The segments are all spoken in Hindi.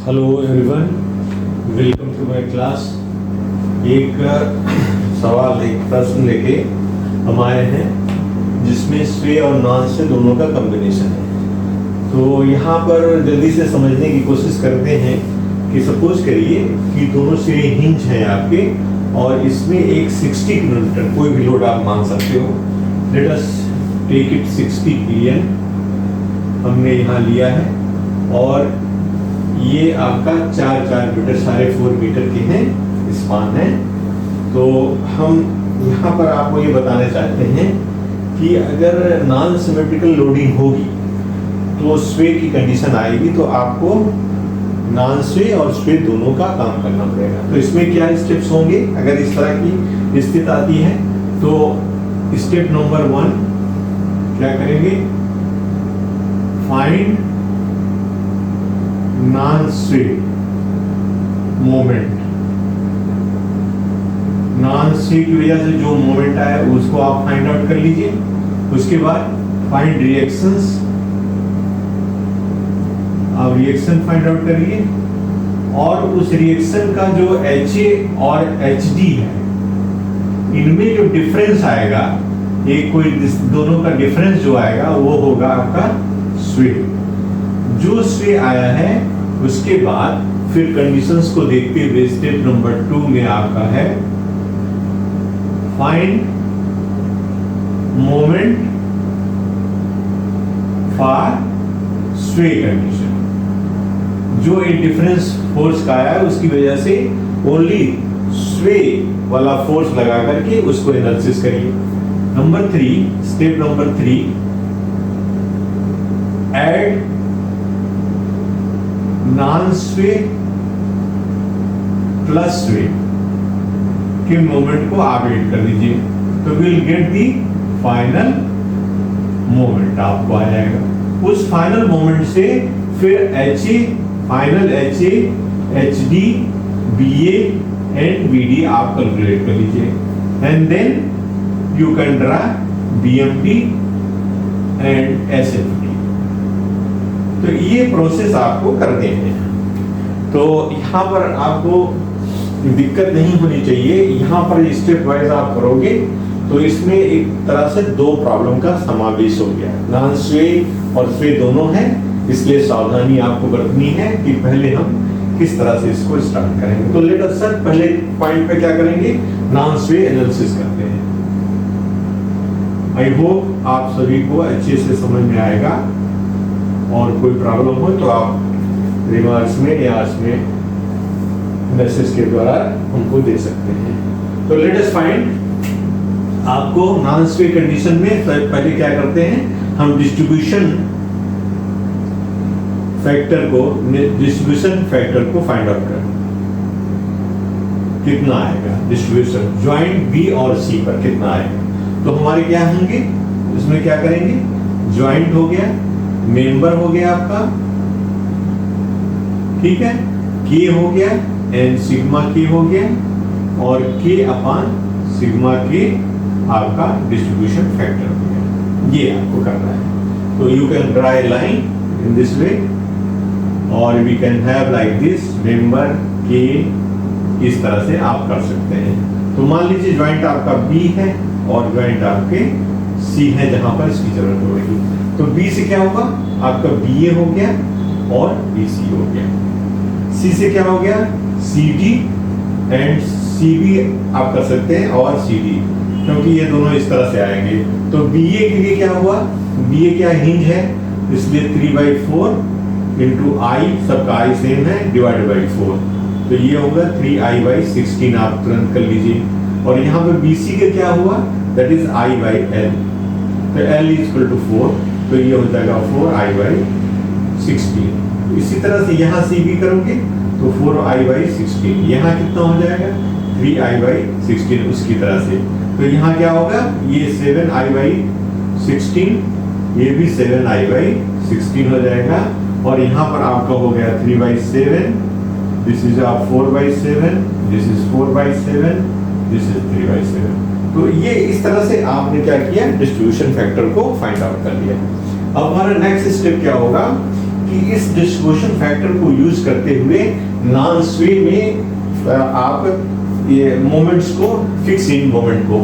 Hello everyone, welcome to my class. एक एक प्रश्न लेके हम आए हैं जिसमें स्वे और नॉन स्वे दोनों का कॉम्बिनेशन है। तो यहाँ पर जल्दी से समझने की कोशिश करते हैं कि सपोज करिए कि दोनों स्वे हिंज हैं आपके और इसमें एक 60 किलोमीटर कोई भी लोड आप मान सकते हो। Let us take it 60 kN हमने यहाँ लिया है और ये आपका 4 मीटर, सारे 4 मीटर के हैं स्पान है। तो हम यहाँ पर आपको ये बताना चाहते हैं कि अगर नॉन सिमेट्रिकल लोडिंग होगी तो स्वे की कंडीशन आएगी, तो आपको नॉन स्वे और स्वे दोनों का काम करना पड़ेगा। तो इसमें क्या स्टेप्स होंगे अगर इस तरह की स्थिति आती है? तो स्टेप नंबर 1 क्या करेंगे? फाइंड नॉन स्वे मोमेंट। नॉन स्वे की वजह से जो मोमेंट आया उसको आप फाइंड आउट कर लीजिए। उसके बाद फाइंड रिएक्शंस, आप रिएक्शन फाइंड आउट करिए और उस रिएक्शन का जो HA और HD है इनमें जो डिफरेंस आएगा, एक कोई दोनों का डिफरेंस जो आएगा वो होगा आपका स्वे। जो स्वे आया है उसके बाद फिर कंडीशंस को देखते हुए स्टेप नंबर 2 में आपका है फाइंड मोमेंट फॉर स्वे कंडीशन। जो एक डिफरेंस फोर्स का आया है उसकी वजह से ओनली स्वे वाला फोर्स लगा करके उसको एनालिसिस करिए। Number 3, step number 3, add non sway plus sway के मोमेंट को आप ऐड कर दीजिए, तो will get the final moment आपको आ जाएगा। उस फाइनल मोमेंट से फिर HA, final HA, HD, BA and BD आप कैलकुलेट कर लीजिए and then you can draw BMD and SFD। तो ये प्रोसेस आपको करते हैं। तो यहाँ पर आपको दिक्कत नहीं होनी चाहिए। यहाँ पर स्टेप वाइज आप करोगे तो इसमें एक तरह से 2 प्रॉब्लम का समावेश हो गया। नॉन स्वे और स्वे दोनों हैं, इसलिए सावधानी आपको बरतनी है कि पहले हम किस तरह से इसको स्टार्ट करेंगे। तो लेट अस सर पहले पॉइंट पे क्या करेंगे? नॉन स्वे एनालिसिस करते हैं। आई होप आप सभी को अच्छे से समझ में आएगा और कोई प्रॉब्लम हो तो आप रिमार्क्स में या इसमें मैसेज के द्वारा हमको दे सकते हैं। तो लेट अस फाइंड, आपको नॉन स्वे कंडीशन में पहले क्या करते हैं? हम डिस्ट्रीब्यूशन फैक्टर को फाइंड आउट करें। कितना आएगा डिस्ट्रीब्यूशन ज्वाइंट B और C पर कितना आएगा? तो हमारे क्या होंगे इसमें, क्या करेंगे? ज्वाइंट हो गया, मेंबर हो गया आपका, ठीक है, K हो गया एंड सिग्मा K हो गया और K अपान सिग्मा K आपका डिस्ट्रीब्यूशन फैक्टर हो गया। ये आपको करना है। तो you can draw a line in this way और we can have like this member K, इस तरह से आप कर सकते हैं। तो मान लीजिए ज्वाइंट आपका B है और ज्वाइंट आपके C है जहां पर इसकी जरूरत होगी। तो B से क्या होगा? आपका BA हो गया और BC हो गया। C से क्या हो गया? CD एंड CB आप कर सकते हैं और CD, क्योंकि ये दोनों इस तरह से आएंगे। तो BA के लिए क्या हुआ? BA क्या हिंज है, इसलिए 3/4 इंटू I, सबका I सेम है, डिवाइड बाई 4। तो ये होगा 3I/16 आप तुरंत कर लीजिए। और यहाँ पे BC का क्या हुआ? That is I/L। तो L इज इक्वल टू 4, तो ये हो जाएगा 4I/16। इसी तरह से यहाँ CB करोगे तो 4I/16। यहाँ कितना हो जाएगा? 3I/16 उसकी तरह से। तो यहाँ क्या होगा? ये 7I/16, ये भी 7I/16 हो जाएगा। और यहाँ पर आपका हो गया 3/7, this is 4/7, this is 4/7, this is 3/7। तो ये इस तरह से आपने क्या किया? डिस्ट्रीब्यूशन फैक्टर को फाइंड आउट कर लिया। अब हमारा नेक्स्ट स्टेप क्या होगा कि कि इस डिस्ट्रीब्यूशन फैक्टर को यूज करते हुए नॉन स्वे में आप ये मोमेंट्स को, फिक्स इन मोमेंट को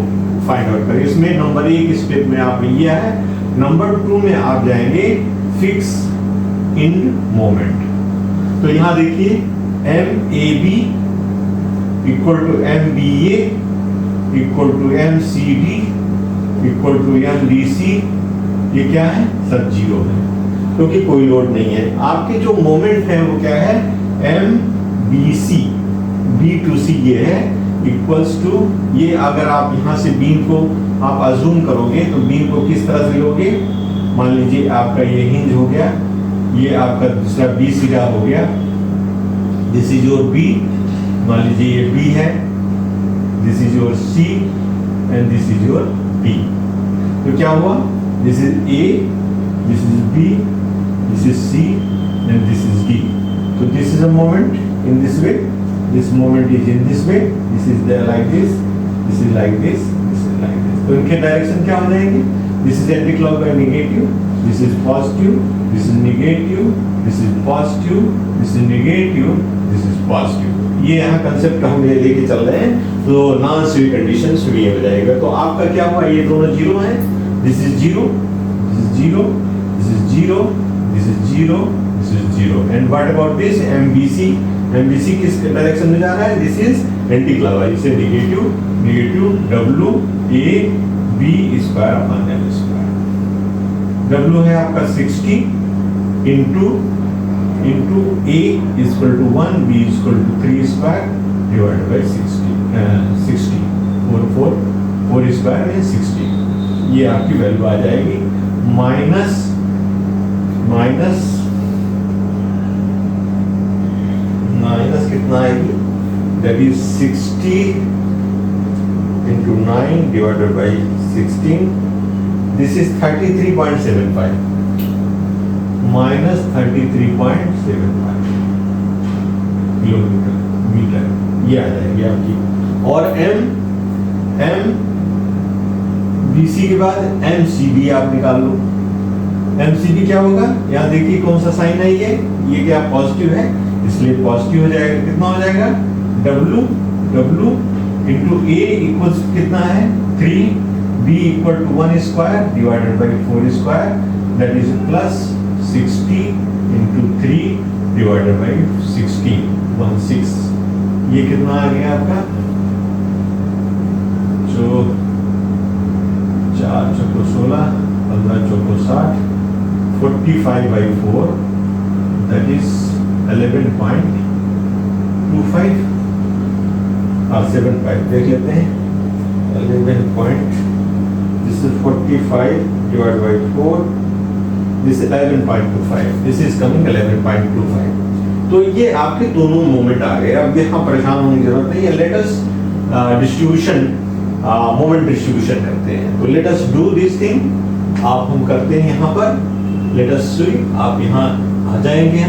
फाइंड आउट करें। इसमें नंबर 1 स्टेप में आपने किया है, नंबर 2 में आप जाएंगे फिक्स इन मोमेंट। तो यहां देखिए MAB equal to MBA equal to MCD equal to MDC, ये क्या है? सब जीरो है क्योंकि कोई लोड नहीं है। आपके जो मोमेंट है वो क्या है? MBC, B to C ये है इक्वल्स टू, ये अगर आप यहाँ से बीम को आप अज्यूम करोगे तो बीम को किस तरह से लोगे? मान लीजिए आपका ये हिंज हो गया, ये आपका दूसरा B सिरा हो गया, दिस इज योर B, मान लीजिए ये B है, this is your C and this is your D। तो क्या हुआ? This is A, this is B, this is C and this is D। तो this is a moment in this way, this moment is in this way, this is there like this is like this is like this। तो इनके डायरेक्शन क्या हो जाएंगे? This is anti-clockwise negative, this is positive, this is negative, this is positive, this is negative, this is positive। ये यहाँ कंसेप्ट हम लेके चल रहे हैं, तो नॉन स्वी कंडीशन स्वी हो जाएगा। तो आपका क्या हुआ? ये दोनों जीरो हैं, this is zero, this is zero, this is zero, this is zero, this is zero. And what about this MBC? MBC किस डायरेक्शन में जा रहा है? दिस इज एंटी क्लॉकवाइज, इसे negative negative WAB square upon L square. W है आपका 60 into A equal to 1, B equal to 3 square divided by 60 4 square में 60। ये आपकी वैल्यू आ जाएगी माइनस कितना आएगी? That is 60 into 9 divided by 16, this is 33.75 minus 33.75 kilometre metre, ये आ जाएगी आपकी। और MBC के बाद MCD आप निकाल लो। MCD क्या होगा? यहाँ देखिए कौन सा साइन है, ये क्या पॉजिटिव है, इसलिए पॉजिटिव हो जाएगा। कितना हो जाएगा? W इंटू A इक्वल्स कितना है? 3, B equal to 1 square divided by 4 square, that is plus 60 into 3 divided by 16 16। ये कितना आ गया आपका? जो 4 चौको 16, 15 चौको 60, 45/4, दैट इज 11.25 और 75 देख लेते हैं। 11 this is 45 divide by 4, this is 11.25, this is coming 11.25। तो ये आपके दोनों मोमेंट आ गए। अब यहाँ परेशान होने की जरूरत नहीं है। लेट अस डिस्ट्रीब्यूशन, मोमेंट डिस्ट्रीब्यूशन करते हैं। तो let us do this thing. आप हम करते हैं यहाँ पर, लेट अस सी, आप यहाँ आ जाएंगे।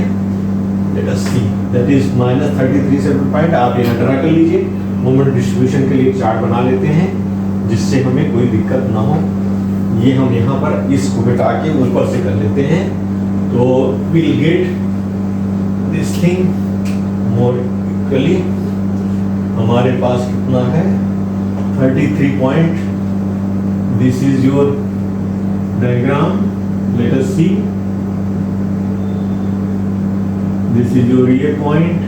Let us see, that is minus 33.7। आप यहाँ ड्रा कर लीजिए। मोमेंट डिस्ट्रीब्यूशन के लिए चार्ट बना लेते हैं जिससे हमें कोई दिक्कत ना हो। ये हम यहाँ पर इसको घटा के ऊपर से कर लेते हैं, तो will get this thing more equally. हमारे पास कितना है? 33 point. This is your diagram, let us see. This is your A point,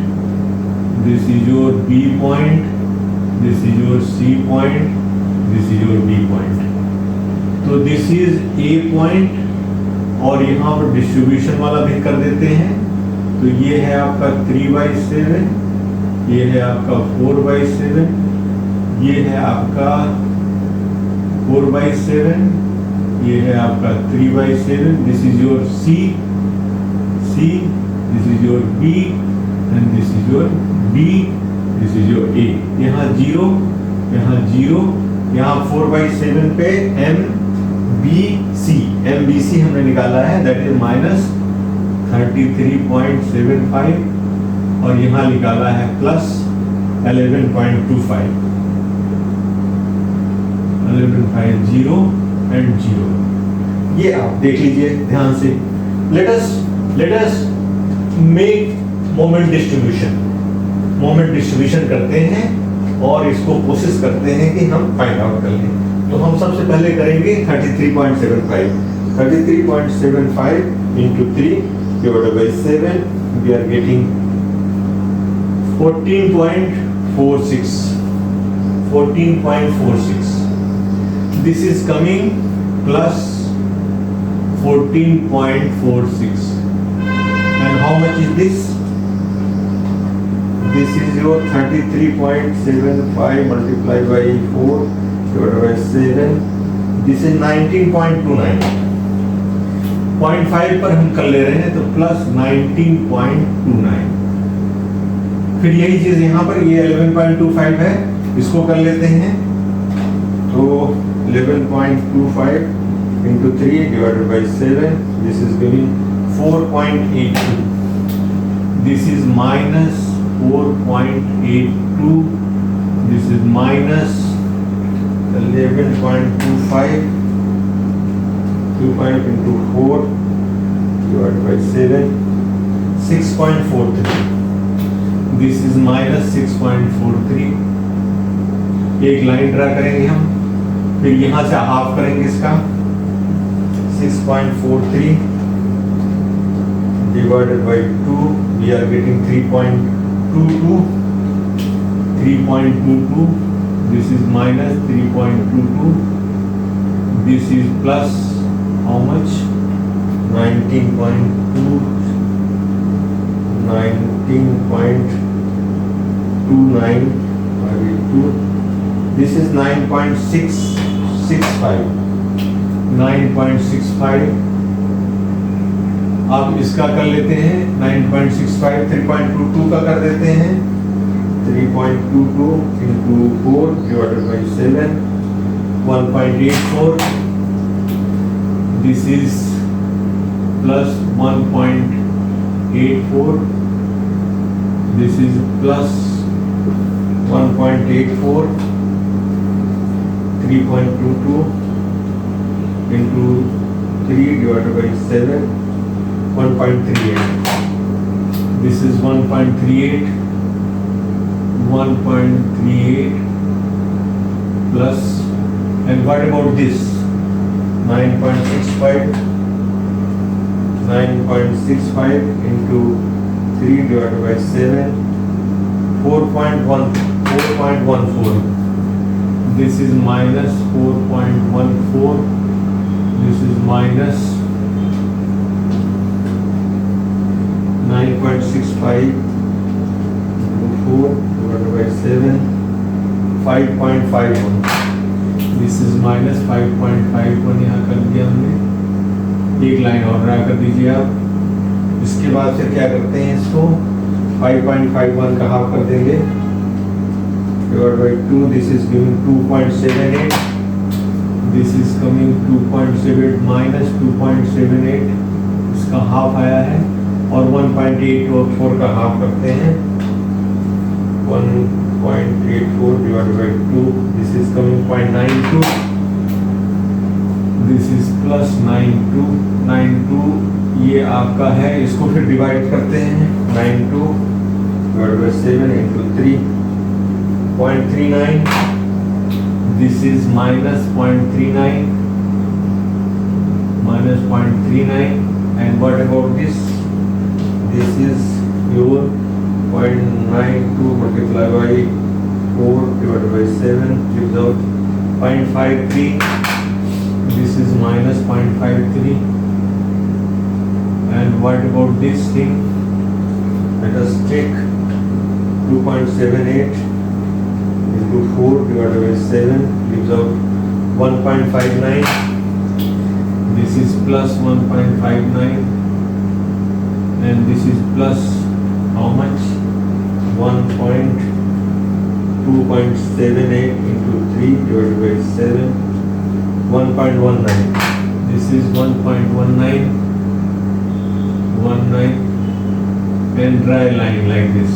this is your B point, this is your C point, this is your D point। तो this is A point और यहाँ पर डिस्ट्रीब्यूशन वाला भी कर देते हैं। तो ये है आपका 3/7, ये है आपका 4/7, ये है आपका 4/7, ये है आपका 3/7। This is your C, this is your B and this is your D, this is your A। यहाँ 0, यहाँ 0, यहाँ 4/7 पे MBC हमने निकाला है, दैट इज माइनस 33.75 और यहाँ निकाला है प्लस 11.25, 11.50 एंड 0। ये आप देख लीजिए ध्यान से। लेट अस let us make moment distribution करते हैं और इसको कोशिश करते हैं कि हम फाइंड आउट कर लें। तो हम सबसे पहले करेंगे 33.75 into 3 divided by 7, we are getting 14.46. This is coming plus 14.46. And how much is this? This is your 33.75 multiplied by 4 divided by 7. This is 19.29. 0.5 पर हम कर ले रहे हैं तो प्लस 19.29। फिर यही चीज यहाँ पर ये 11.25 है, इसको कर लेते हैं तो 11.25 into 3 divided by 7, this is giving 4.82. This is minus 4.82. This is minus 11.25. 25 into 4 divided by 7, 6.43. This is minus 6.43. एक लाइन ड्रा करेंगे हम, फिर यहाँ से हाफ करेंगे इसका 6.43 divided by 2, we are getting 3.22. This is minus 3.22. This is plus how much? 19.29. This is 9.65. 9.65. अब इसका कर लेते हैं 9.65 3.22 का कर देते हैं 3.22 into 4 divided by 7, 1.84. This is plus 1.84. This is plus 1.84. 3.22 into 3 divided by 7, 1.38. This is 1.38. 1.38 plus, and what about this? 9.65 into 3 divided by 7, 4.14. This is minus 4.14. This is minus 9.65 into 4 divided by 7, 5.51. This is minus 5.51 यहाँ कर दिया हमने। एक लाइन और ड्रा कर दीजिए आप। इसके बाद फिर क्या करते हैं, इसको 5.51 का हाफ कर देंगे divided by 2. This is giving 2.78. This is coming 2.78 minus 2.78, इसका हाफ आया है, और 1.84 का हाफ करते हैं 1.84 divided by 2. This is coming 0.92. This is plus 92. ये आपका है, इसको फिर डिवाइड करते हैं 92 divided by 7 into 3, 0.39. This is minus 0.39. And what about this? This is your 0.92 multiplied by 4 divided by 7 gives out 0.53. This is minus 0.53. And what about this thing? Let us check. 2.78 into 4 divided by 7 gives out 1.59. This is plus 1.59. And this is plus how much? 2.78 into 3 divided by 7, 1.19. This is 1.19. And dry line like this.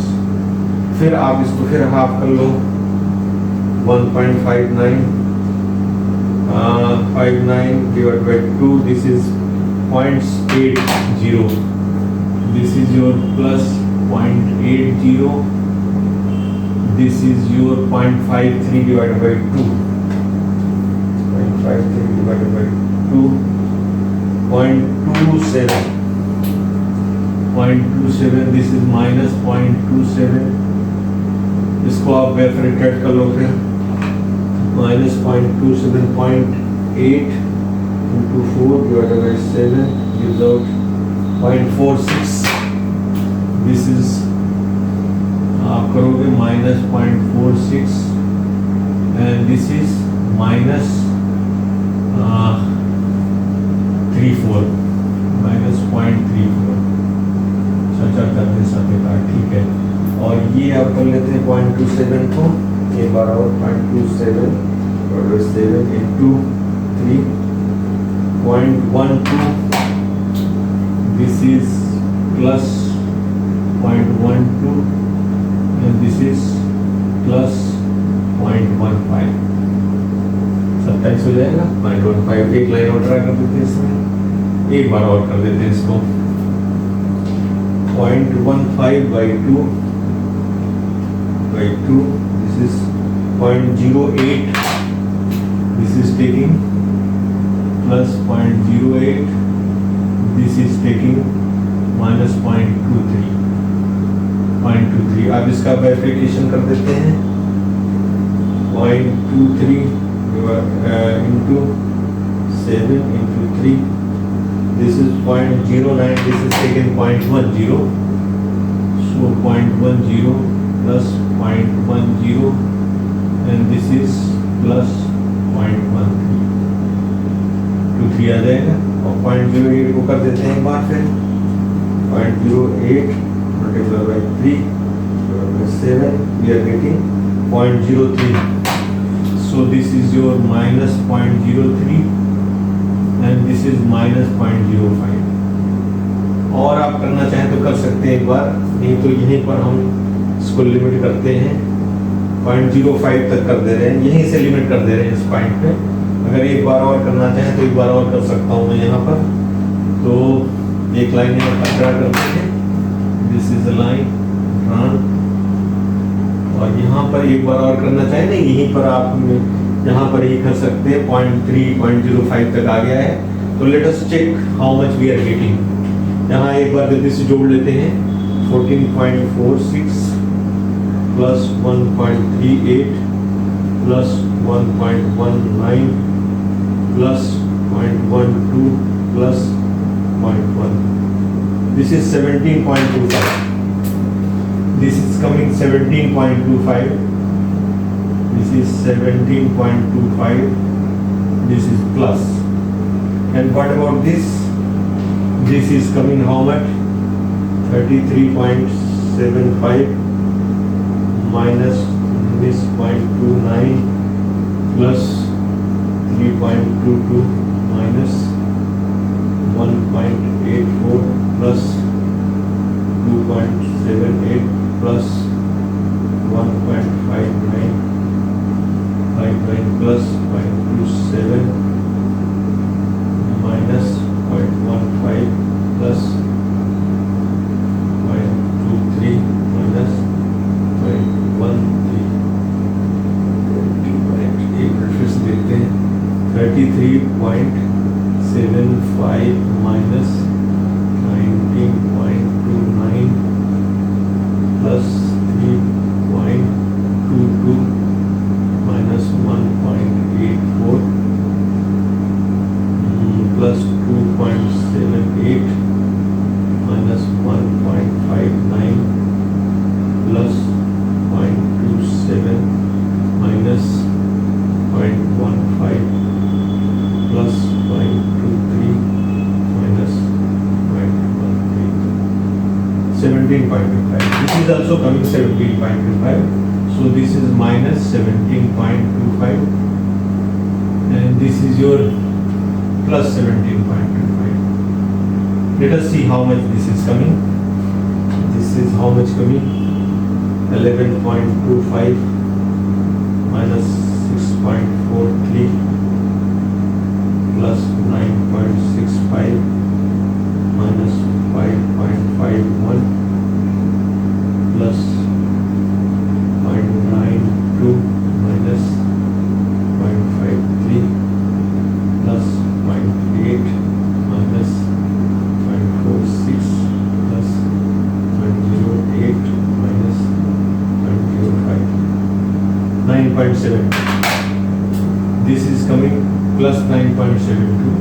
फिर आप इसको फिर हाफ कर लो 1.59. 59 divided by 2. This is 0.80. this is your plus 0.80, this is your 0.53 divided by 2, 0.53 divided by 2, 0.27, 0.27, this is minus 0.27, इसको आप ब्रैकेट कर लो फिर, minus 0.27, 0.8 into 4 divided by 7 gives out 0.46. This is आप करोगे minus 0.46 and this is minus 34, minus 0.34. अच्छा करते साथ ठीक है। और ये आप कर लेते हैं 0.27 को एक बार और 0.27 और 7 into 3.12. This is plus 0.12 and this is plus 0.15. 27 हो जाएगा 0.15। एक लाइन और ड्रा कर देते हैं इसमें, एक बार और कर देते हैं इसको 0.15 by 2 by 2. This is 0.08. This is taking plus 0.08. This is taking minus 0.23. 0.23. अब इसका वेरिफिकेशन कर देते हैं 0.23 into 7 into 3. This is 0.09. This is taken 0.10. So 0.10 plus 0.10 and this is plus 0.13. 23 आ जाएगा और 0.08 को कर देते हैं एक बार फिर 0.08 multiplied by 3 divided by 7 we are getting 0.03. So this is your minus 0.03 and this is minus 0.05. और आप करना चाहें तो कर सकते हैं एक बार, नहीं तो यहीं पर हम इसको लिमिट करते हैं 0.05 तक कर दे रहे हैं, यहीं से लिमिट कर दे रहे हैं इस पॉइंट पे। अगर एक बार और करना चाहें तो एक बार और कर सकता हूँ मैं यहाँ पर। तो एक लाइन यहाँ पर ड्रा करते हैं, this is a line drawn, और यहाँ पर एक बार और करना चाहें नहीं, यहीं पर आप यहाँ पर ही कर सकते हैं। 0.3 0.05 तक आ गया है, तो let us check how much we are getting. यहाँ एक बार जल्दी से जोड़ लेते हैं 14.46 plus 1.38 plus 1.19 plus 0.12 plus 0.1. This is 17.25. This is coming 17.25. This is 17.25. This is plus. And what about this? This is coming how much? 33.75 minus this 0.29 plus 3.22 minus 1.84 plus 2.78 plus 1.59 plus 0.27 minus 0.15 plus 0.23 minus 0.13. एक मिनट फिर से देखते हैं 33.75 minus 19.29 plus 3.22 minus 1.84 plus 2.78 minus 1.59 plus 0.27 minus 0.15 plus 0.23 minus 0.13. 17.25. This is also coming 17.25. So this is minus 17.25 and this is your plus 17.25. Let us see how much this is coming. This is how much coming? 11.25 minus 6.43 plus 9.65 minus 5.51 plus 0.92 minus 0.53 plus 0.8 minus 0.46 plus 0.08 minus 0.05 9.7. This is coming plus 9.72.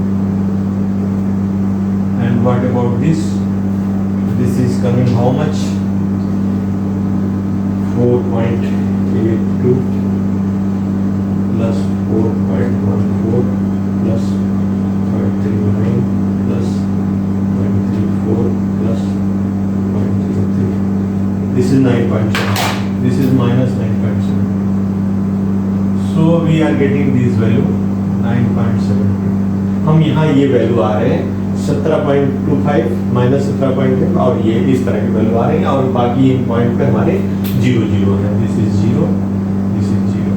And what about this? This is coming how much? 4.82 plus 4.14 plus 0.39 plus 0.34 plus 0.03. This is 9.7. This is minus 9.7. So we are getting this value 9.72. हम यहाँ ये वैल्यू आ रहे हैं 17.25 माइनस 17.5 और ये इस तरह की वैल्यू आ रही है और बाकी पॉइंट पे हमारे 0 0 है. This is 0, this is 0.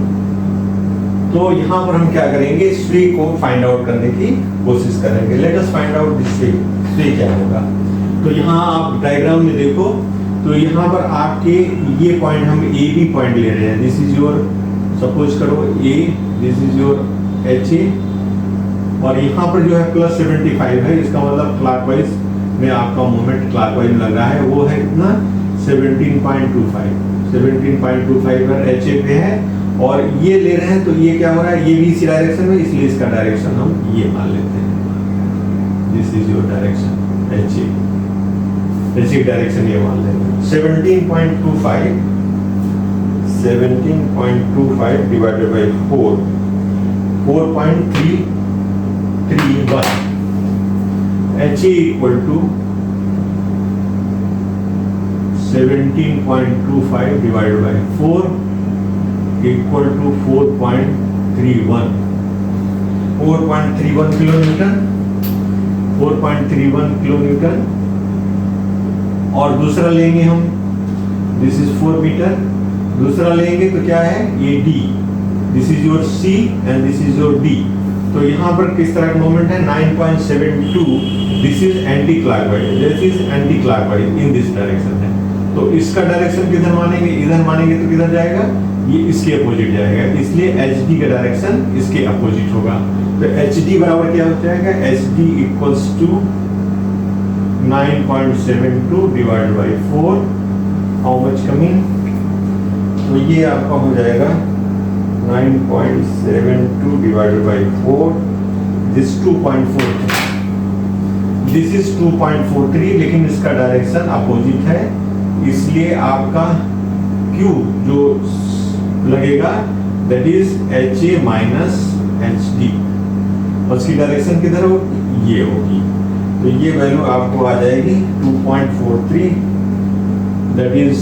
तो यहाँ पर हम क्या करेंगे, स्वी को फाइंड आउट करने की कोशिश करेंगे. Late us find out this स्वी. स्वी क्या होगा? तो यहाँ आप डायग्राम में देखो तो यहाँ पर आपके ये पॉइंट हम ए बी पॉइंट ले रहे हैं. दिस इज योर, सपोज करो A, this is your H A और यहाँ पर जो है प्लस 75 है. इसका मतलब क्लॉकवाइज में आपका मोमेंट क्लॉकवाइज लग रहा है. वो है कितना? 17.25 पर एच ए पे है और ये ले रहे हैं तो ये क्या हो रहा है, ये भी इसी डायरेक्शन में, इसलिए इसका डायरेक्शन हम ये मान लेते हैं. This is your direction H A. H A direction ये मान लेते हैं. 17.25 divided by 4.331. H A equal to 17.25 divided by 4 equal to 4.31 kilometre. 4.31 kilometre. और दूसरा लेंगे हम, दिस इज 4 मीटर. दूसरा लेंगे तो क्या है, ये D. This is your C and this is your D. तो यहाँ पर किस तरह का मोमेंट है, 9.72. This is anti clockwise, this is anti clockwise in this direction है. तो इसका डायरेक्शन किधर मानेंगे, इधर मानेंगे तो किधर जाएगा, ये इसके अपोजिट जाएगा. इसलिए एच डी का डायरेक्शन इसके अपोजिट होगा. तो एच डी बराबर क्या हो जाएगा, H D equals to 9.72 divided by 4. How much coming? तो ये आपका हो जाएगा 9.72 divided by 4. This 2.43. This is 2.43 लेकिन इसका डायरेक्शन अपोजिट है, इसलिए आपका Q जो लगेगा that is HA minus HD. उसकी डायरेक्शन किधर हो, ये होगी. तो ये वैल्यू आपको आ जाएगी 2.43 that is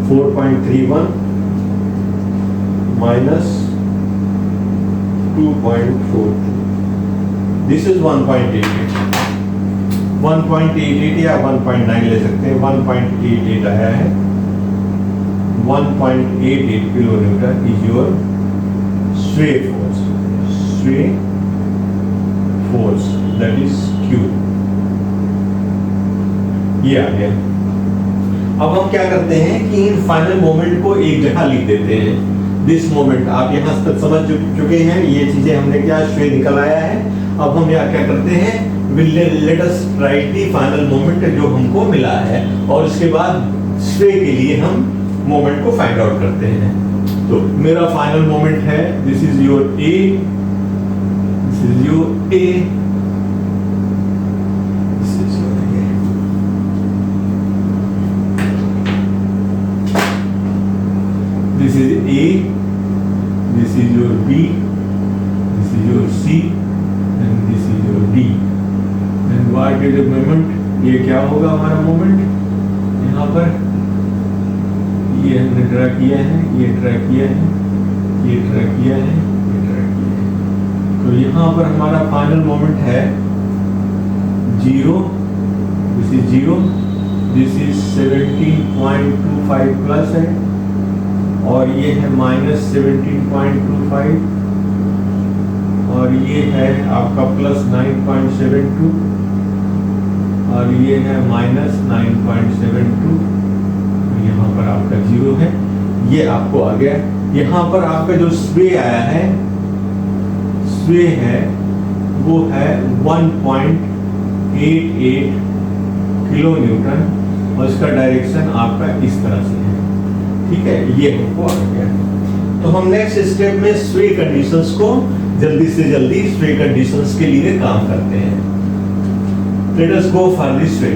4.31 minus 2.42. This is 1.88. 1.88 या 1.9 ले सकते हैं. 1.88 आया है. 1.88 किलोमीटर इज योर स्वे फोर्स. स्वे फोर्स दैट इज Q. ये आ गया. अब हम क्या करते हैं कि इन फाइनल मोमेंट को एक जगह लिख देते हैं. दिस मोमेंट आप यहाँ तक समझ चुके हैं, ये चीजें हमने क्या श्वे निकल आया है. अब हम यहाँ क्या करते हैं, लेट अस राइट दी फाइनल मोमेंट जो हमको मिला है और उसके बाद श्वे के लिए हम मोमेंट को फाइंड आउट करते हैं. तो मेरा फाइनल मोमेंट है, this is your A, this is your A, this is your A. This is A, this is your B, this is your C, and this is your D. And what is the moment? ये क्या होगा हमारा मोमेंट? यहाँ पर ये हमने ड्रा किया है, ये ड्रा किया है, ये ड्रा किया है, ये ड्रा किया है. तो यहाँ पर हमारा फाइनल मोमेंट है 0. This is 0. This is 17.25 plus है और ये है माइनस 17.25 और ये है आपका प्लस 9.72 और ये है -9.72, यहाँ पर आपका 0 है, ये आपको आ गया। यहाँ पर आपका जो स्वे आया है, स्वे है वो है 1.88 किलो न्यूटन और इसका डायरेक्शन आपका इस तरह से है, ठीक है, ये हमको आ गया। तो हम नेक्स्ट स्टेप में स्वे कंडीशंस को जल्दी से जल्दी स्वे कंडीशंस के लिए काम करते हैं। Let us go for the Sway.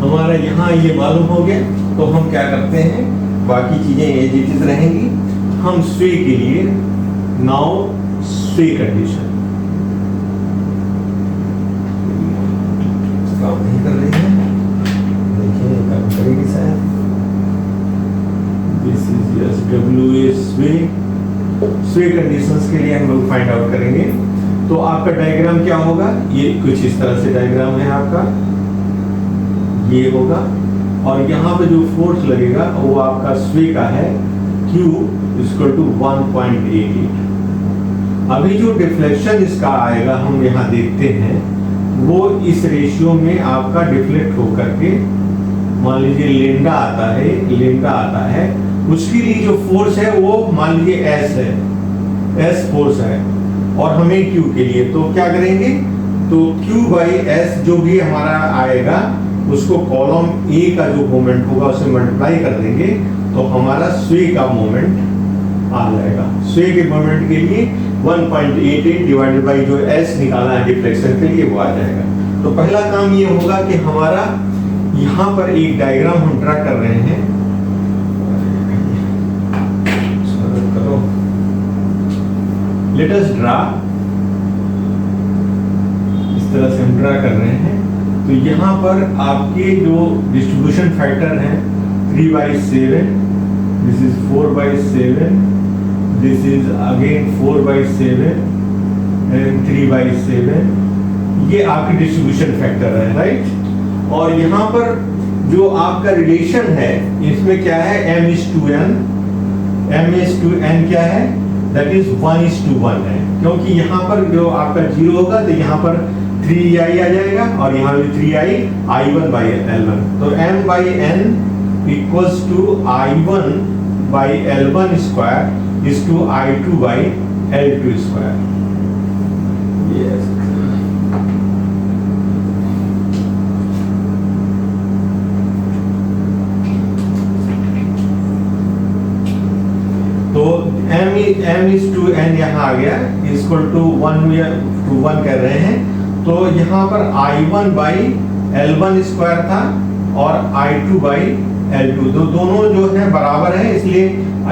हमारा यहाँ ये मालूम हो गया, तो हम क्या करते हैं, बाकी चीजें एज इट इज रहेंगी। हम स्वे के लिए नाउ स्वे कंडीशन काम नहीं कर रही है, देखिए काम करेगी शायद। दिस इज यस डब्ल्यू स्वे। स्वे कंडीशंस के लिए हम लोग फाइंड आउट करेंगे। तो आपका डायग्राम क्या होगा, ये कुछ इस तरह से डायग्राम है आपका, ये होगा और यहाँ पे जो फोर्स लगेगा वो आपका स्वे का है Q इक्वल टू 1.88। अभी जो डिफ्लेक्शन इसका आएगा हम यहाँ देखते हैं, वो इस रेशियो में आपका डिफ्लेक्ट होकर के, मान लीजिए लेंडा आता है, उसके लिए जो फोर्स है वो मान लीजिए S है, S फोर्स है, और हमें Q के लिए तो क्या करेंगे, तो Q बाई S जो भी हमारा आएगा उसको कॉलम A का जो मोमेंट होगा उसे मल्टीप्लाई कर देंगे, तो हमारा स्वे का मोमेंट आ जाएगा। स्वे के मोमेंट के लिए 1.88 डिवाइडेड बाई जो S निकाला है डिफ्लेक्शन के लिए वो आ जाएगा। तो पहला काम ये होगा कि हमारा यहाँ पर एक डायग्राम हम ड्रा कर रहे हैं, लेट अस ड्रा। इस तरह से हम ड्रा कर रहे हैं। तो यहाँ पर आपके जो डिस्ट्रीब्यूशन फैक्टर हैं 3/7, this is 4/7, this is again 4/7 and 3/7, ये आपकी डिस्ट्रीब्यूशन फैक्टर है, राइट। और यहाँ पर जो आपका रिलेशन है इसमें क्या है, m/n क्या है, दैट इज 1:1 है, क्योंकि यहाँ पर जो आपका 0 होगा तो यहाँ पर 3i आ जाएगा और यहाँ भी 3i, I1/L1। तो m/n equals to I1/L1 square is to I2/L2 square. Yes, तो m/n यहाँ आ गया इक्वल टू 1 कर रहे हैं। तो यहाँ पर I1/L1 स्क्वायर था और I2/L2, तो दोनों जो है बराबर है, इसलिए I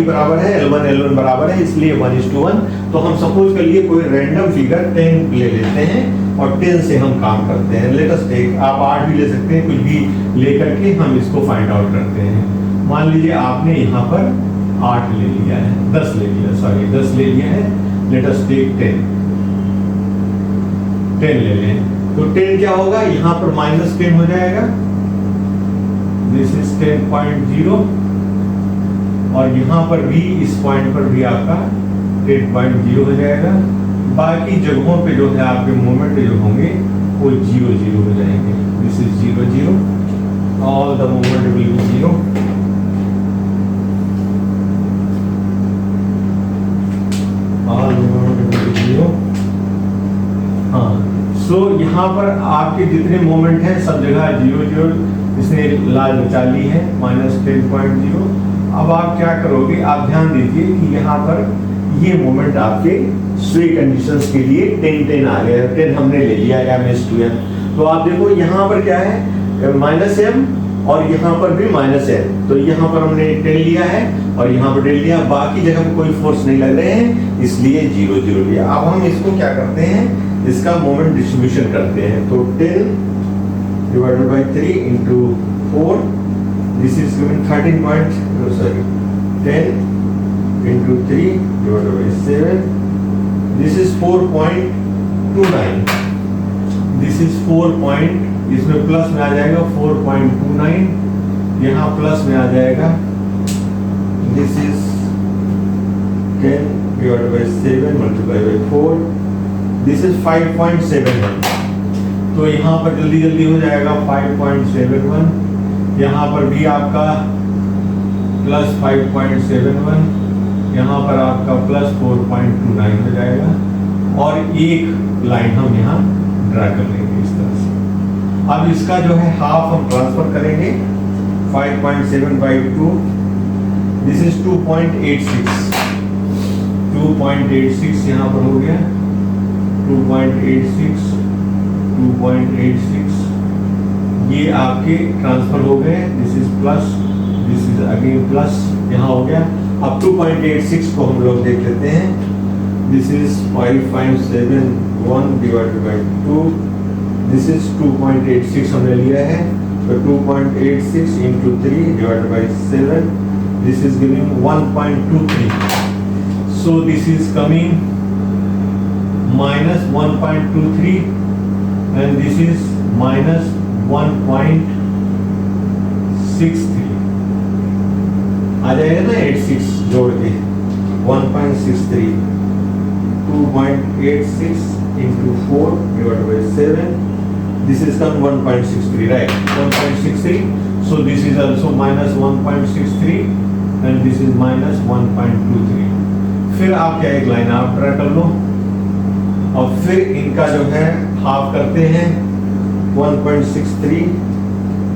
बराबर है L1 बराबर है, इसलिए 1:1। तो हम सपोज कर लिए कोई रैंडम फिगर 10 ले लेते हैं और 10 से हम काम करते हैं। लेट अस टेक, आप 8 भी ले सकते हैं, कुछ भी लेकर के हम इसको फाइंड आउट करते हैं। मान लीजिए आपने यहाँ पर 8 ले लिया है, 10 ले लिया है। लेट अस टेक 10 ले लें, तो 10 क्या होगा, यहाँ पर -10 हो जाएगा, दिस इज 10.0, और यहाँ पर भी इस पॉइंट पर भी आपका 10.0 हो जाएगा। बाकी जगहों पे जो है आपके मोमेंट जो होंगे वो 0 हो जाएंगे, this is 0, all the moment will be 0। हाँ, सो यहाँ पर आपके जितने मोमेंट हैं सब जगह 0, इसने लाल बचा ली है, -10.0। अब आप क्या करोगे, आप ध्यान दीजिए कि यहाँ पर ये मोमेंट आपके स्वे कंडीशंस के लिए 10 आ गया, 10 हमने ले लिया m/n। तो आप देखो यहाँ पर क्या है, -m और यहाँ पर भी -n, तो यहाँ पर हमने 10 लिया है और यहाँ पर 10 लिया, बाकी जगह पर कोई फोर्स नहीं लग रहे हैं, इसलिए 0 लिया। अब हम इसको क्या करते हैं, इसका मोमेंट डिस्ट्रीब्यूशन करते हैं। तो 10 divided by 3 into 4, this is given 10 into 3 divided by 7, this is 4.29, this is 4 इसमें प्लस में आ जाएगा 4.29, यहाँ प्लस में आ जाएगा, this is 10 divided by 7 multiplied by 4, this is 5.71, तो यहाँ पर जल्दी जल्दी हो जाएगा 5.71, यहाँ पर भी आपका प्लस 5.71, यहाँ पर आपका प्लस 4.29 हो जाएगा, और एक लाइन हम यहाँ ड्रा कर लेंगे इस तरह से। अब इसका जो है हाफ हम ट्रांसफर करेंगे, 5.7/2, दिस इज 2.86 यहाँ पर हो गया, 2.86, ये आपके ट्रांसफर हो गए, this is plus, this is again plus, यहाँ हो गया। अब 2.86 को हम लोग देख लेते हैं, this is 5.71 divided by 2, this is 2.86 हमने लिया है, तो 2.86 into 3 divided by 7, this is giving 1.23, so this is coming minus 1.23 and this is minus 1.63, आ जाएगा ना 86 जोड़ के 1.63, 2.86 into 4 divided by 7, this is come 1.63, right? 1.63, so this is also minus 1.63 and this is minus 1.23। फिर आप क्या एक लाइन आप ड्रा कर लो, और फिर इनका जो है हाफ करते हैं, 1.63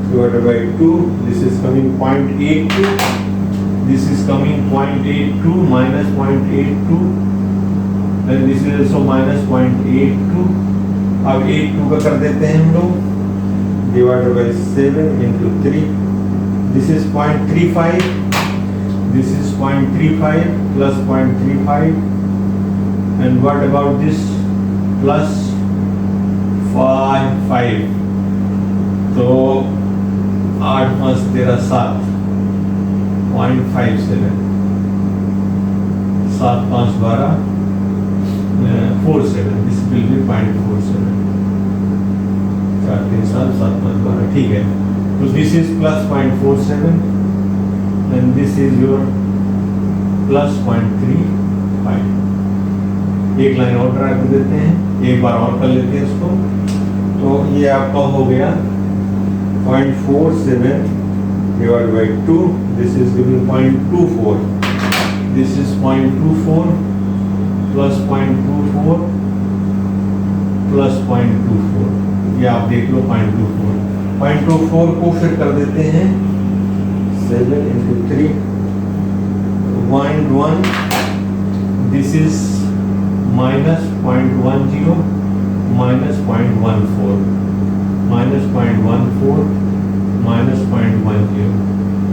divided by 2, this is coming 0.82, this is coming 0.82 minus 0.82 and this is also minus 0.82। अब 82 का कर देते हैं हम लोग, divided by 7 into 3, this is 0.35, this is 0.35 plus 0.35 and what about this plus 5, तो 8 5 13 7, 0.57, 7 5 12, 47, this will be 0.47, 4 3 7 7 5 12, ठीक है। तो this is plus 0.47 and this is your plus 0.35। एक लाइन और ड्रा कर देते हैं, एक बार और कर लेते हैं इसको, तो ये आपका हो गया 0.47 divided by 2, this is giving 0.24, this is 0.24 plus 0.24 plus 0.24, ये आप देख लो 0.24 को फिर कर देते हैं 7 into 3, 0.1, this is minus 0.10 minus 0.14 minus 0.14 minus 0.10,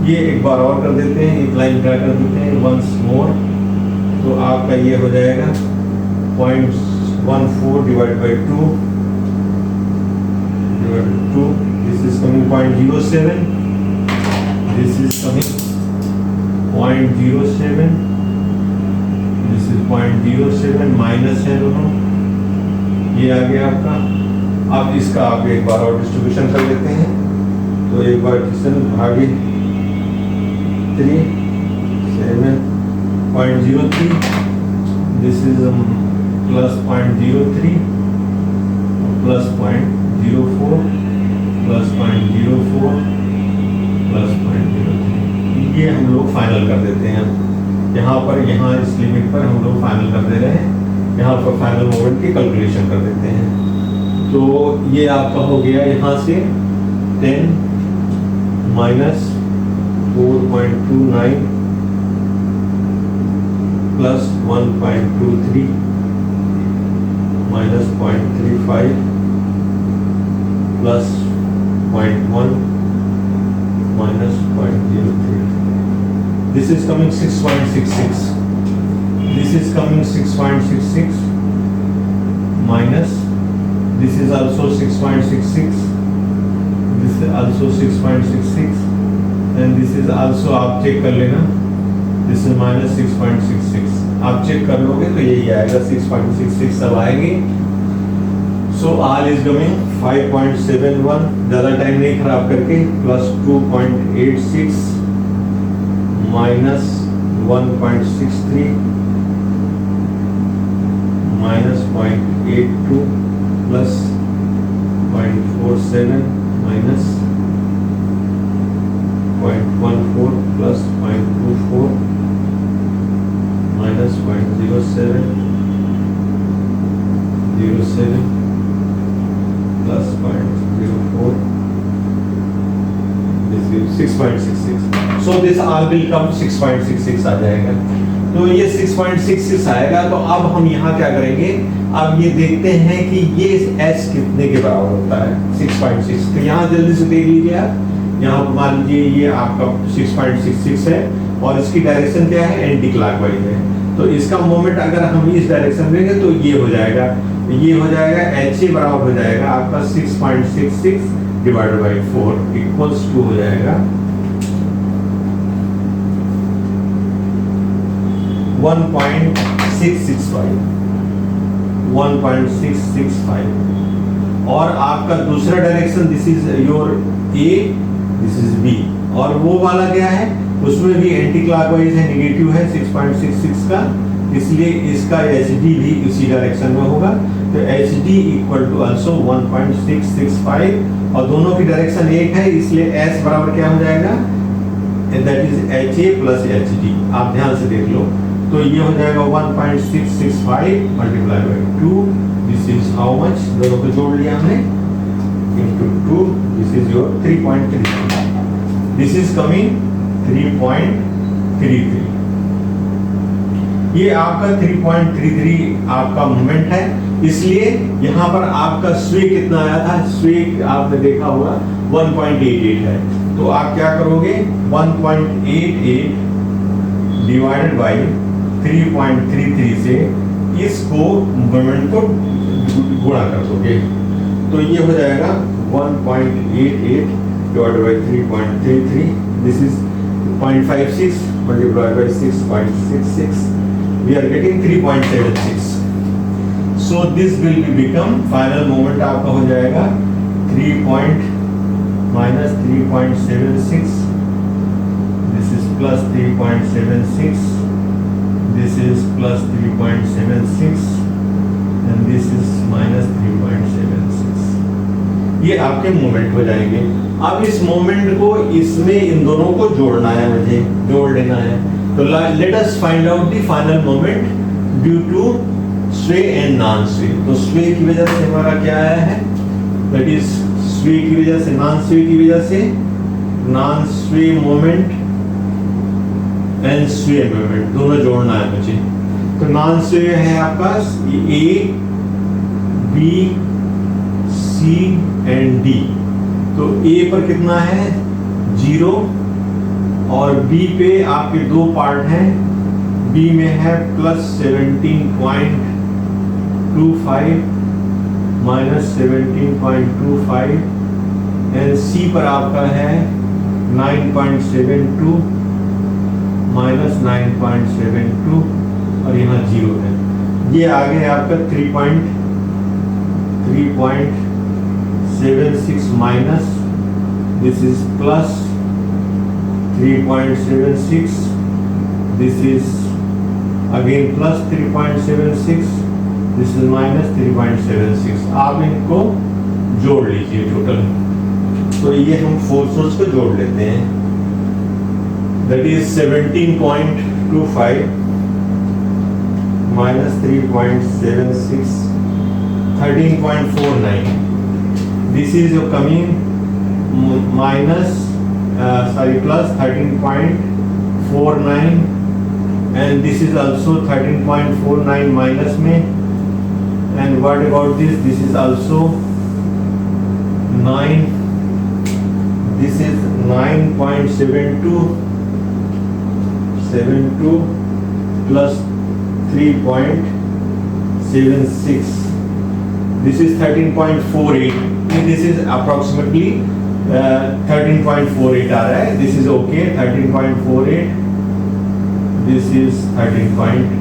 ये एक बार और कर देते हैं, एक लाइन ड्रा कर देते हैं वंस मोर, तो आपका ये हो जाएगा 0.14 divided by 2 divided by 2, this is coming 0.07, this is coming 0.07, this is 0.07, minus है दोनों, ये आ गया आपका। अब इसका आप एक बार और डिस्ट्रीब्यूशन कर लेते हैं, तो एक बार भागे 3 7.03, this is plus 0.03 plus 0.04 plus 0.04 plus 0.03, ये हम लोग फाइनल कर देते हैं। यहाँ पर यहाँ इस लिमिट पर हम लोग फाइनल कर दे रहे हैं, यहाँ पर फाइनल मोमेंट की कैलकुलेशन कर देते हैं। तो ये आपका हो गया यहाँ से 10 minus 4.29 plus 1.23 minus 0.35 plus 0.1 minus 0.03. This is coming 6.66. This is coming 6.66 minus this is also 6.66. This is also 6.66 and this is also आप चेक कर लेना, this is minus 6.66, आप चेक कर लोगे तो यही आएगा 6.66 सब आएगी। So R is coming 5.71, ज़्यादा टाइम नहीं खराब करके, plus 2.86 minus 1.63 minus 0.82 plus 0.47 minus 0.14 plus 0.24 minus 0.07 plus 0.04. This gives 6.66. So this all will come 6.66 आ जाएगा। तो ये 6.66 आएगा। तो अब हम यहाँ क्या करेंगे, अब ये देखते हैं कि ये s कितने के बराबर होता है, 6.6। तो यहाँ जल्दी से देख लीजिए आप, यहाँ मान लीजिए ये आपका 6.66 है और इसकी डायरेक्शन क्या है, एंटी क्लॉकवाइज है। तो इसका मोमेंट अगर हम इस डायरेक्शन में लेंगे तो ये हो जाएगा HA बराबर हो जाएगा आपका 6.66 डिवाइडेड बाई 4 इक्वल्स टू हो जाएगा 1.665 और आपका दूसरा direction this is your A, this is B और वो वाला क्या है, उसमें भी एंटी क्लॉकवाइज है, नेगेटिव है 6.66 का, इसलिए इसका HD भी इसी डायरेक्शन में होगा। तो HD इक्वल टू आल्सो 1.665 और दोनों की डायरेक्शन एक है, इसलिए S बराबर क्या हो जाएगा, that is HA plus HD। आप ध्यान से देख लो, तो ये हो जाएगा 1.665 multiply by 2, this is how much, दोनों को जोड़ लिया हमने, into 2, this is your 3.33, this is coming 3.33। ये आपका 3.33 आपका मोमेंट है, इसलिए यहाँ पर आपका स्वे कितना आया था, स्वे आपने देखा होगा 1.88 है। तो आप क्या करोगे, 1.88 डिवाइडेड बाई 3.33 से इसको मोमेंट को गुणा कर दोगे, तो ये हो जाएगा 1.88 divided by 3.33, this is 0.56 multiplied by 6.66, we are getting 3.76. So this will become final moment आपका हो जाएगा 3.76, this is plus 3.76, this is plus 3.76 and this is minus 3.76। ये आपके मोमेंट हो जाएंगे। अब इस मोमेंट को इसमें इन दोनों को जोड़ना है, मुझे जोड़ लेना है। तो let us find out the final moment due to sway and non sway. तो स्वे की वजह से हमारा क्या आया है, दैट इज स्वे की वजह से, नॉन स्वे की वजह से, नॉन स्वे मोमेंट एंड स्वे मोमेंट दोनों जोड़ना है मुझे। तो नॉन स्वे है आपका A, B, C and D। तो A पर कितना है 0 और B पे आपके दो पार्ट हैं, B में है प्लस 17.25 माइनस 17.25 एंड C पर आपका है 9.72 माइनस 9.72 और यहाँ 0 है। ये आगे आपका 3.76 minus, this is plus 3.76, this is again plus 3.76, this is minus 3.76। आप इनको जोड़ लीजिए टोटल। तो ये हम फोर्सेस को जोड़ लेते हैं, that is 17.25 minus 3.76, 13.49। This is your coming minus plus 13.49 and this is also 13.49 minus में, and what about this, this is also 9, this is 9.72 plus 3.76, this is 13.48, this is approximately 13.48 आ रहा है, this is okay, 13.48, this is 13.48.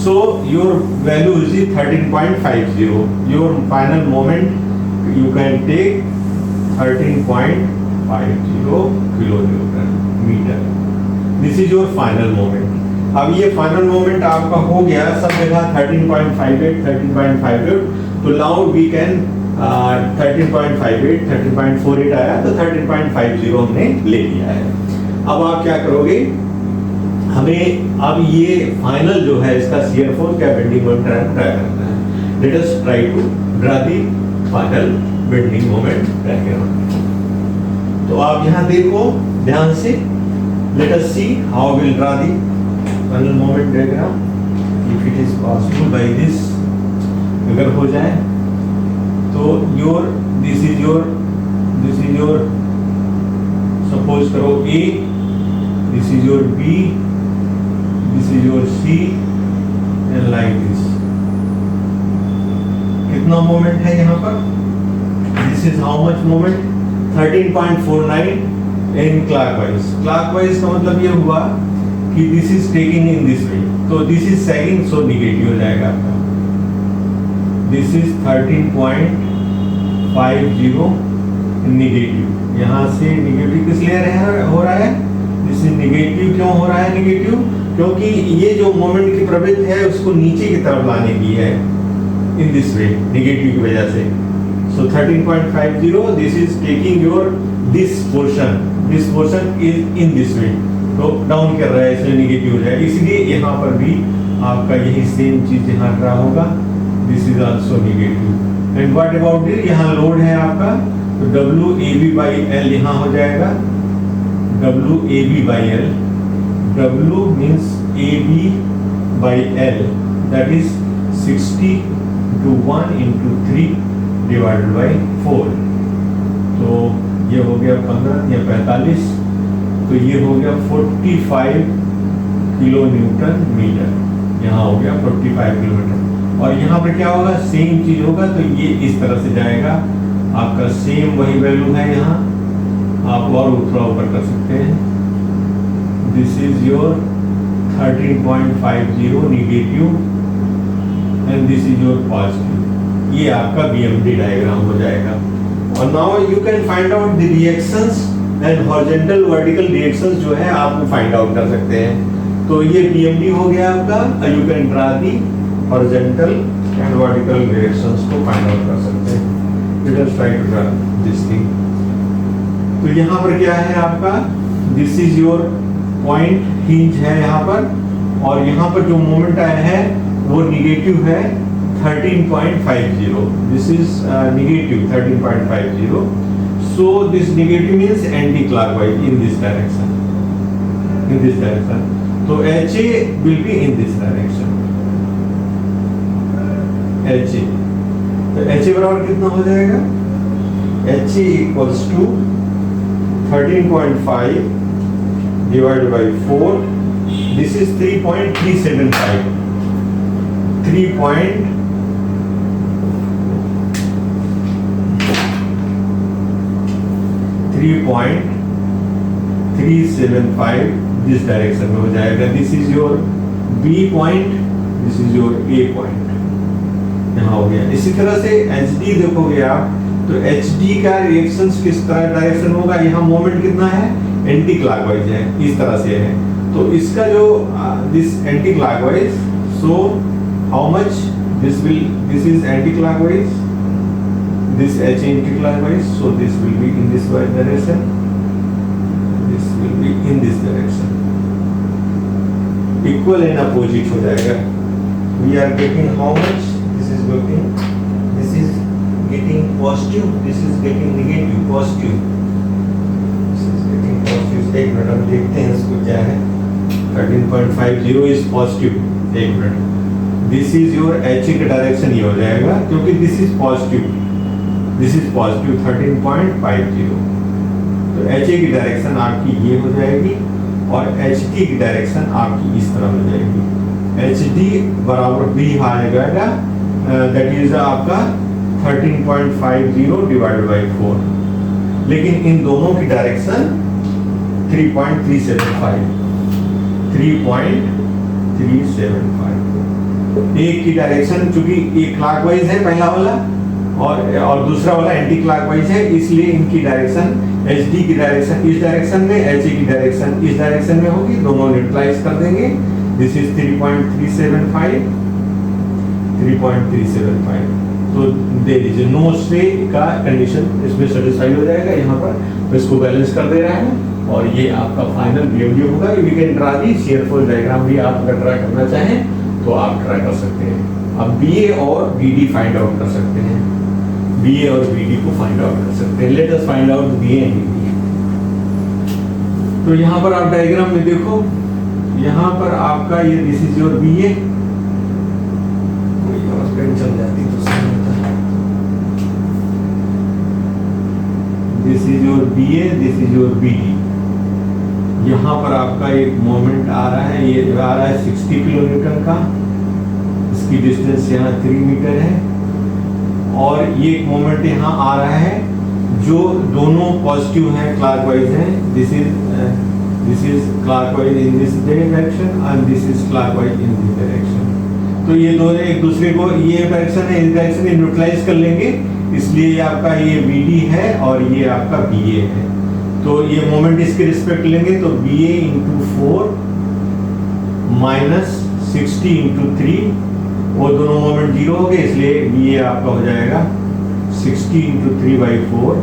So your value is 13.50. Your final moment you can take 13.50 kilonewton meter. This is your final moment. अब ये फाइनल मोमेंट आपका हो गया सब जगह 13.58 तो नाउ वी कैन 13.58 13.48 आया तो 13.50 हमने ले लिया है। अब आप क्या करोगे, हमें अब ये फाइनल जो है इसका शियर फोर्स क्या बेंडिंग मोमेंट ट्राई करना है। Let us try to draw the final bending moment diagram. तो आप यहाँ देखो ध्यान से, let us see how will draw the final moment diagram if it is possible by this. अगर हो जाए तो दिस इज योर सपोज करो A, this is your B, this is your C and like this. कितना मोमेंट है यहाँ पर, this is how much moment 13.49 in clockwise. Clockwise का मतलब ये हुआ कि this is taking in this way, तो this is sagging so negative हो जाएगा आपका। दिस इज 13.50 निगेटिव, यहाँ से निगेटिव किस लिए हो रहा है, दिस इज निगेटिव। क्यों हो रहा है निगेटिव, क्योंकि ये जो मोमेंट की प्रवृत्ति है उसको नीचे की तरफ लाने की है इन दिस वे, निगेटिव की वजह से। So 13.50 this is taking your this portion is in this way, तो डाउन कर रहा है इसलिए निगेटिव हो जाएगा। इसलिए यहाँ पर भी आपका यही सेम चीज यहाँ ड्रा होगा, this is also negative. And what about this, यहाँ लोड है आपका तो WAB/L यहाँ हो जाएगा WAB/L। W means AB/L, that is 60 to 1 into 3 divided by 4। तो ये हो गया 15 या 45, तो ये हो गया 45 किलो न्यूटन मीटर, यहाँ हो गया 45 किलोमीटर। और यहाँ पर क्या होगा, सेम चीज होगा, तो ये इस तरह से जाएगा आपका, सेम वही वैल्यू है यहाँ, आप और थोड़ा ऊपर कर सकते हैं। This is your 13.50 negative and this is your positive. ये आपका BMD डायग्राम हो जाएगा। और now you can find out the reactions and horizontal vertical reactions जो है आप फाइंड आउट कर सकते हैं। तो ये BMD हो गया आपका, you can draw the horizontal and vertical reactions को फाइंड आउट कर सकते हैं। Let us try to draw this thing. तो यहाँ पर क्या है आपका, this is your point hinge है यहाँ पर, और यहाँ पर जो मोमेंट आया है वो निगेटिव है 13.50. This is negative 13.50. So this negative means anti-clockwise in this direction. In this direction. So HA will be in this direction. HA. तो HA बराबर कितना हो जाएगा? HA equals to 13.5 divided by 4. This is 3.375. 3.375 this direction में हो जाएगा। This is your B point, this is your A point, यहाँ हो गया। इसी तरह से HD देखोगे आप, तो HD का रिएक्शंस किस तरह डायरेक्शन होगा, यहाँ मोमेंट कितना है, एंटी क्लॉकवाइज है, इस तरह से है। तो इसका जो this anti clockwise, so how much this is anti-clockwise, this H anti-clockwise, so this will be in this direction, this will be in this direction, equal and opposite हो जाएगा। We are getting how much, this is getting positive, this is getting negative, positive, this is getting positive। एक मिनट हम देखते हैं इसको क्या है, 13.50 is positive, एक minute. This is your HA का डायरेक्शन ये हो जाएगा, क्योंकि दिस इज पॉजिटिव 13.50। तो HA की डायरेक्शन आपकी ये हो जाएगी और HD की डायरेक्शन आपकी इस तरह हो जाएगी। HD बराबर B आ जाएगा, दैट इज आपका 13.50 डिवाइडेड बाई 4। लेकिन इन दोनों की डायरेक्शन 3.375। एक की डायरेक्शन चूंकि एक क्लॉकवाइज है पहला वाला और दूसरा वाला एंटी क्लॉकवाइज है, इसलिए इनकी डायरेक्शन HD की डायरेक्शन इस डायरेक्शन में, HA की डायरेक्शन इस डायरेक्शन में होगी, दोनों न्यूट्रलाइज कर देंगे। This is 3.375, 3.375। तो देयर इज नो स्टे का कंडीशन इसमें सेटिस्फाई हो जाएगा यहाँ पर, तो इसको बैलेंस कर दे रहा है और ये आपका फाइनल BMD होगा। We can draw the shear force diagram भी आप अगर ड्रा करना चाहें तो आप ड्रा कर सकते हैं। अब BA और BD फाइंड आउट कर सकते हैं, BA और BD को फाइंड आउट कर सकते हैं। Let us find out BA and BD। तो यहाँ पर आप डायग्राम में देखो, यहाँ पर आपका ये दिस इज योर BA, कोई और पेन चल जाती तो सही होता। This is your BA, this is your BD। यहाँ पर आपका एक मोमेंट आ रहा है, ये आ रहा है 60 किलोमीटर का, इसकी डिस्टेंस यहाँ 3 मीटर है, और ये एक मोमेंट यहाँ आ रहा है जो दोनों पॉजिटिव हैं, क्लॉकवाइज हैं। This is clockwise in this direction and this is clockwise in this direction. तो ये दोनों एक दूसरे को, ये डायरेक्शन है, इस डायरेक्शन में न्यूट्रलाइज कर लेंगे, इसलिए आपका ये BD है और ये आपका BA है। तो ये मोमेंट इसके रिस्पेक्ट लेंगे तो BA इंटू 4 माइनस 60 इंटू 3, वो दोनों मोमेंट 0 हो गए, इसलिए BA आपका हो जाएगा 60 इंटू 3/4,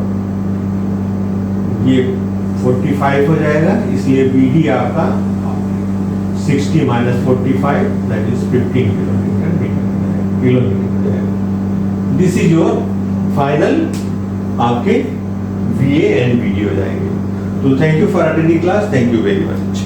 ये 45 हो जाएगा, इसलिए BD आपका 60 माइनस 45 दैट इज 15 किलोमीटर हो जाएगा। दिस इज योर फाइनल आपके VA एंड BD हो जाएंगे। तो thank you for attending class, thank you very much.